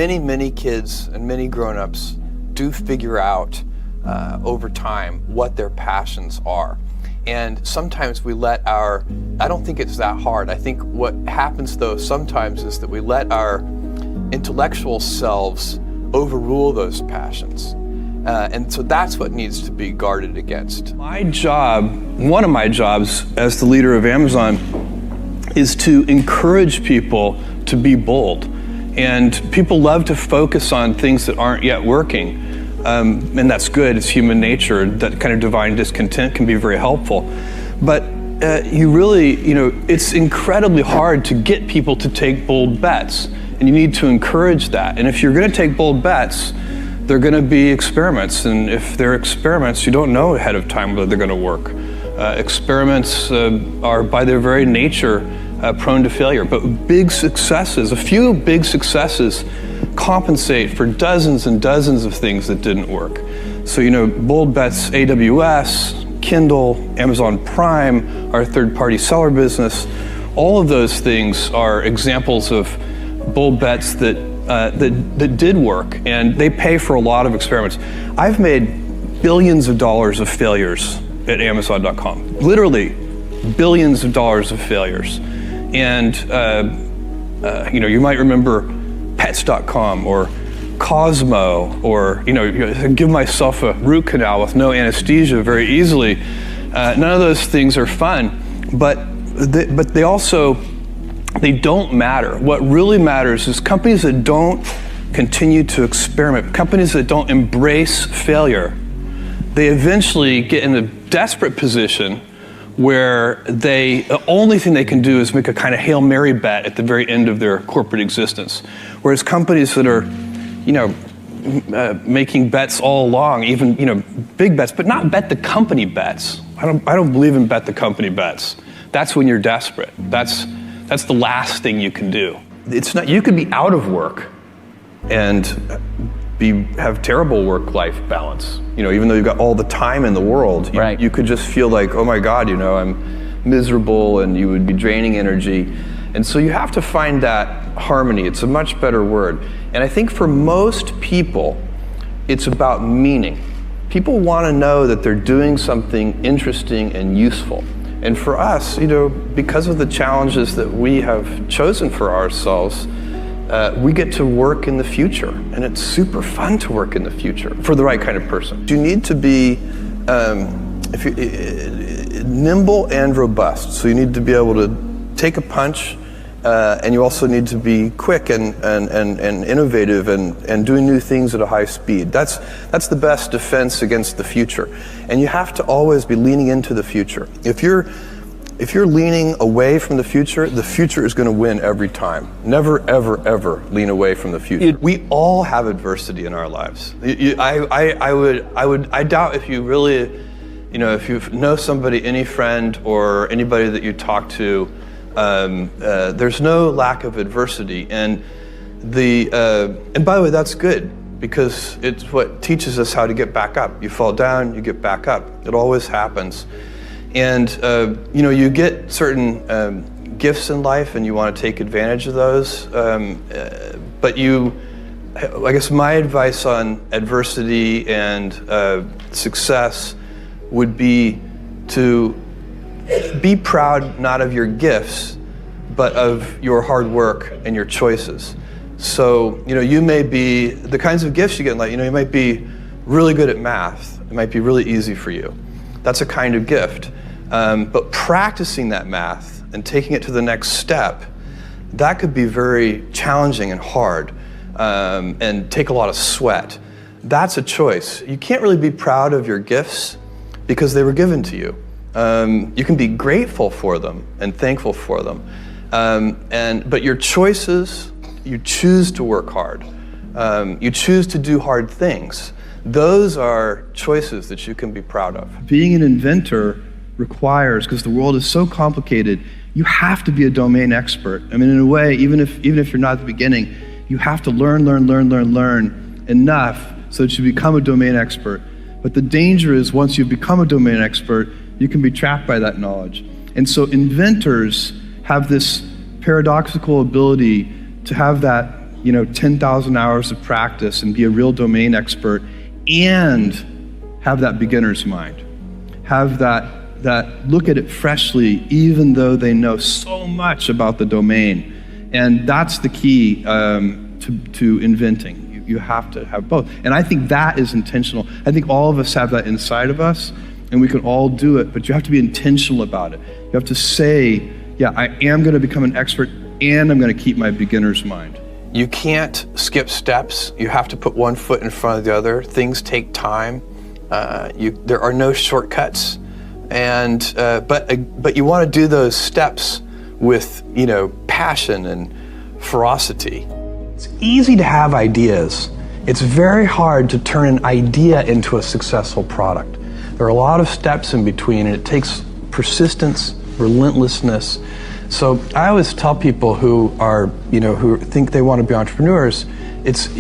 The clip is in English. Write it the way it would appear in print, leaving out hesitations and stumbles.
Many kids and many grown-ups do figure out over time what their passions are. And sometimes we let I don't think it's that hard. I think what happens though sometimes is that we let our intellectual selves overrule those passions. And so that's what needs to be guarded against. My job, one of my jobs as the leader of Amazon, is to encourage people to be bold. And people love to focus on things that aren't yet working. And that's good, it's human nature. That kind of divine discontent can be very helpful. But it's incredibly hard to get people to take bold bets. And you need to encourage that. And if you're gonna take bold bets, they're gonna be experiments. And if they're experiments, you don't know ahead of time whether they're gonna work. Experiments are by their very nature prone to failure, but a few big successes compensate for dozens and dozens of things that didn't work. So, bold bets, AWS, Kindle, Amazon Prime, our third-party seller business, all of those things are examples of bold bets that did work, and they pay for a lot of experiments. I've made billions of dollars of failures at Amazon.com, literally billions of dollars of failures. And you might remember Pets.com or Cosmo, or give myself a root canal with no anesthesia very easily. None of those things are fun, but they don't matter. What really matters is companies that don't continue to experiment, companies that don't embrace failure. They eventually get in a desperate position where the only thing they can do is make a kind of Hail Mary bet at the very end of their corporate existence. Whereas companies that are, making bets all along, even, big bets, but not bet the company bets. I don't believe in bet the company bets. That's when you're desperate. That's the last thing you can do. It's not, you could be out of work and have terrible work-life balance. Even though you've got all the time in the world, you could just feel like, oh my God, I'm miserable, and you would be draining energy. And so you have to find that harmony. It's a much better word. And I think for most people, it's about meaning. People want to know that they're doing something interesting and useful. And for us, because of the challenges that we have chosen for ourselves, we get to work in the future, and it's super fun to work in the future for the right kind of person. You need to be nimble and robust. So you need to be able to take a punch, and you also need to be quick and innovative and doing new things at a high speed. That's the best defense against the future. And you have to always be leaning into the future. If you're leaning away from the future is going to win every time. Never, ever, ever lean away from the future. We all have adversity in our lives. I doubt if you really, if you know somebody, any friend or anybody that you talk to, there's no lack of adversity. And by the way, that's good, because it's what teaches us how to get back up. You fall down, you get back up. It always happens. And you get certain gifts in life, and you want to take advantage of those. But I guess my advice on adversity and success would be to be proud not of your gifts, but of your hard work and your choices. So you may be the kinds of gifts you get in life. You might be really good at math. It might be really easy for you. That's a kind of gift. But practicing that math and taking it to the next step, that could be very challenging and hard, and take a lot of sweat. That's a choice. You can't really be proud of your gifts because they were given to you. You can be grateful for them and thankful for them. But your choices, you choose to work hard. You choose to do hard things. Those are choices that you can be proud of. Being an inventor requires, because the world is so complicated, you have to be a domain expert. I mean, in a way, even if you're not at the beginning, you have to learn enough so that you become a domain expert. But the danger is, once you become a domain expert, you can be trapped by that knowledge. And so inventors have this paradoxical ability to have that 10,000 hours of practice and be a real domain expert and have that beginner's mind. Have that look at it freshly, even though they know so much about the domain. And that's the key to inventing. You have to have both. And I think that is intentional. I think all of us have that inside of us, and we can all do it, but you have to be intentional about it. You have to say, yeah, I am going to become an expert, and I'm going to keep my beginner's mind. You can't skip steps. You have to put one foot in front of the other. Things take time. There are no shortcuts. And but you want to do those steps with passion and ferocity. It's easy to have ideas. It's very hard to turn an idea into a successful product. There are a lot of steps in between, and it takes persistence, relentlessness. So I always tell people who are who think they want to be entrepreneurs, it's